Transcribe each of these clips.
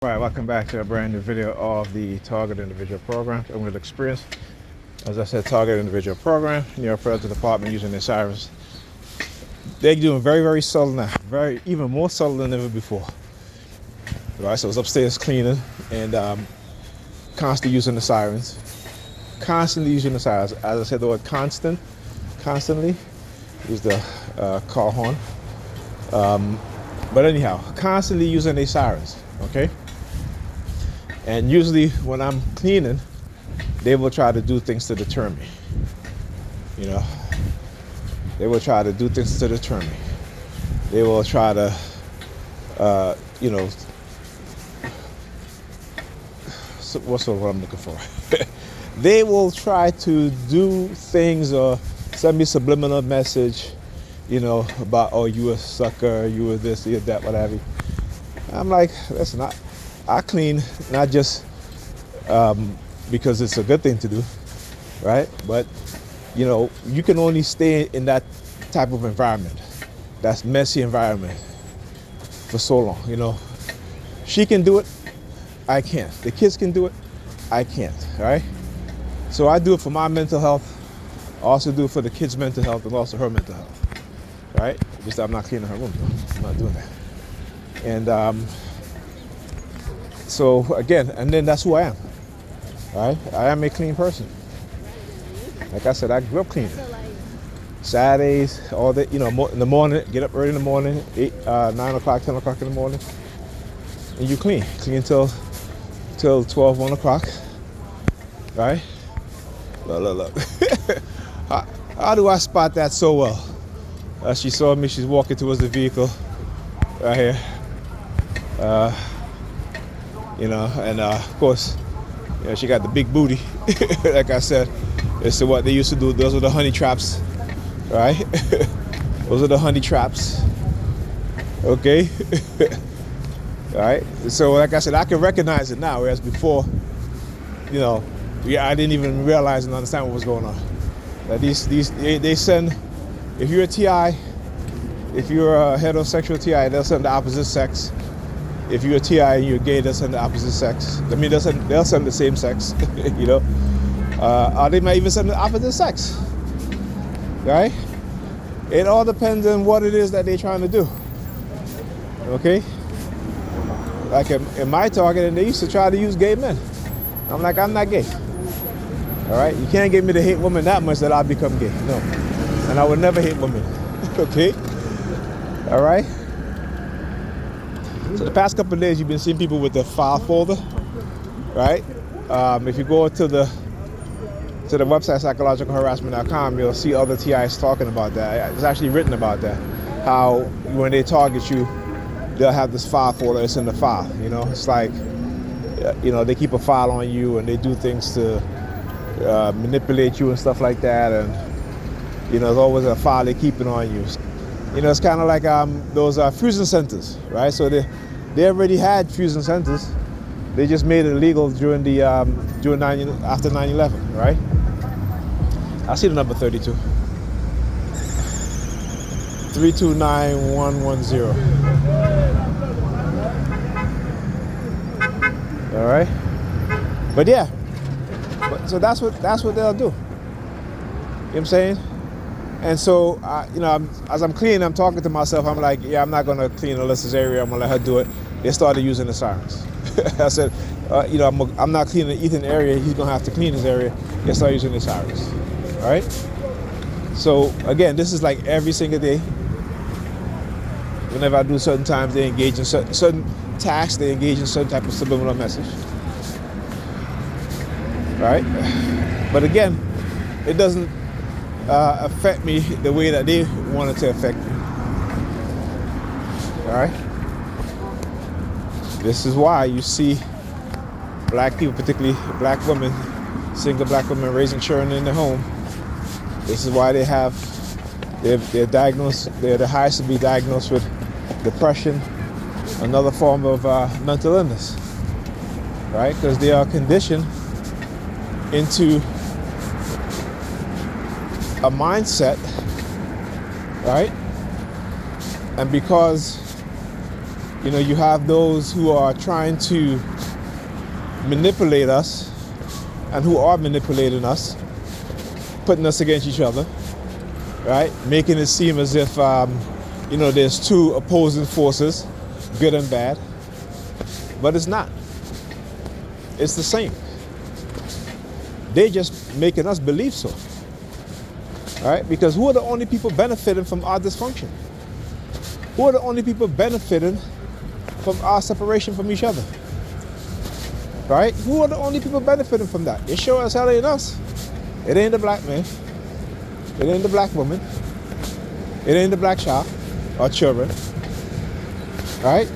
All right, welcome back to a brand new video of the Target Individual Program. I'm with Experience. As I said, Target Individual Program, New York Federal Department using their sirens. They're doing very, very subtle now, even more subtle than ever before. All right, so I was upstairs cleaning and constantly using the sirens. Constantly using the sirens. As I said, the word constantly is the car horn. But anyhow, constantly using their sirens, okay? And usually when I'm cleaning, they will try to do things to deter me. You know, they will try to do things to deter me. They will try to, what's what I'm looking for? They will try to do things or send me subliminal message, about, oh, you a sucker, you a this, you a that, what have you. I'm like, that's not. I clean not just because it's a good thing to do, right? But you can only stay in that type of environment, that's messy environment, for so long. She can do it, I can't. The kids can do it, I can't. Right? So I do it for my mental health. I also do it for the kids' mental health and also her mental health. Right? Just I'm not cleaning her room, though. I'm not doing that. And so again, and then that's who I am. Right? I am a clean person. Like I said, I grew up cleaning. Saturdays, all day, in the morning, get up early in the morning, 9 o'clock, 10 o'clock in the morning, and you clean till 12, 1 o'clock. Right? Look. How do I spot that so well? She saw me, she's walking towards the vehicle right here. And of course, she got the big booty. Like I said, it's what they used to do. Those were the honey traps, right? Those are the honey traps. Okay. All right. So, like I said, I can recognize it now, whereas before, I didn't even realize and understand what was going on. That they send, if you're a TI, if you're a heterosexual TI, they'll send the opposite sex. If you're a TI and you're gay, they'll send the opposite sex. I mean, they'll send the same sex, or they might even send the opposite sex, right? It all depends on what it is that they're trying to do, okay? Like in my Target, and they used to try to use gay men. I'm like, I'm not gay, all right? You can't get me to hate women that much that I'll become gay, no. And I would never hate women, okay? All right? So the past couple of days, you've been seeing people with the file folder, right? If you go to the website psychologicalharassment.com, you'll see other TIs talking about that. It's actually written about that. How when they target you, they'll have this file folder. It's in the file. It's like, they keep a file on you and they do things to manipulate you and stuff like that. And there's always a file they keep it on you. It's kind of like those fusion centers, right? So they already had fusion centers. They just made it illegal after 9/11, right? I see the number 32. 329-110. All right. But yeah. So that's what they'll do. You know what I'm saying? And so, as I'm cleaning, I'm talking to myself. I'm like, yeah, I'm not going to clean Alyssa's area. I'm going to let her do it. They started using the sirens. I said, I'm not cleaning Ethan's area. He's going to have to clean his area. They started using the sirens. All right? So, again, this is like every single day. Whenever I do certain times, they engage in certain tasks. They engage in certain type of subliminal message. All right? But again, it doesn't affect me the way that they wanted to affect me. All right? This is why you see black people, particularly black women, single black women raising children in their home. This is why they're diagnosed, they're the highest to be diagnosed with depression, another form of mental illness, right? Because they are conditioned into a mindset, right? And because You know, you have those who are trying to manipulate us and who are manipulating us, putting us against each other, right? Making it seem as if, you know, there's two opposing forces, good and bad. But it's not. It's the same. They just making us believe so. Right? Because who are the only people benefiting from our dysfunction? Who are the only people benefiting from our separation from each other? Right? Who are the only people benefiting from that? It sure as hell ain't us. It ain't the black man. It ain't the black woman. It ain't the black child or children. Right?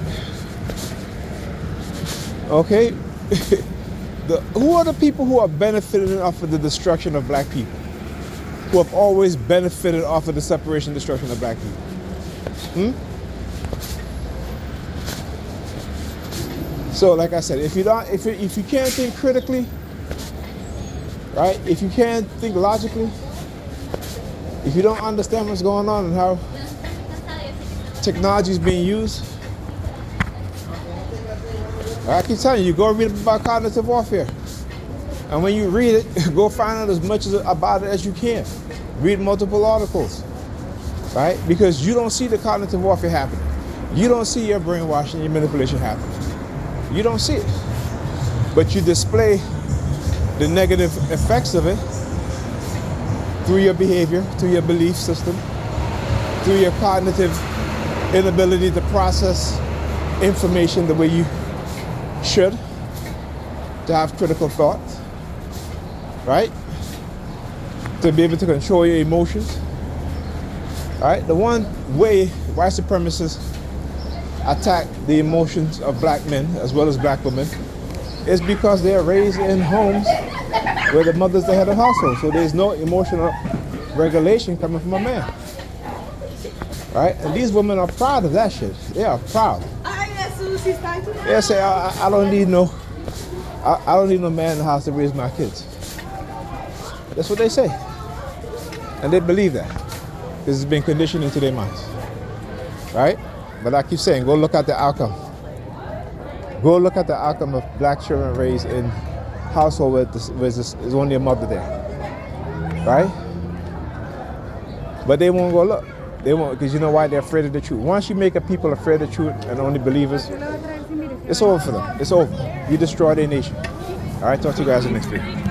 Okay? Who are the people who are benefiting off of the destruction of black people? Who have always benefited off of the separation and destruction of black people? So, like I said, if you can't think critically, right? If you can't think logically, if you don't understand what's going on and how technology is being used, I keep telling you, go read about cognitive warfare. And when you read it, go find out as much about it as you can. Read multiple articles, right? Because you don't see the cognitive warfare happening. You don't see your brainwashing, your manipulation happening. You don't see it. But you display the negative effects of it through your behavior, through your belief system, through your cognitive inability to process information the way you should, to have critical thought, right? To be able to control your emotions, right? The one way white supremacists attack the emotions of black men as well as black women is because they are raised in homes where the mother's the head of household, so there's no emotional regulation coming from a man, right? And these women are proud of that shit. They are proud. They say, I don't need no man in the house to raise my kids. That's what they say. And they believe that. This has been conditioned into their minds. Right? But I keep saying, go look at the outcome. Go look at the outcome of black children raised in household where there's only a mother there. Right? But they won't go look. They won't, because you know why? They're afraid of the truth. Once you make a people afraid of the truth and only believers, it's over for them. It's over. You destroy their nation. All right, talk to you guys in the next video.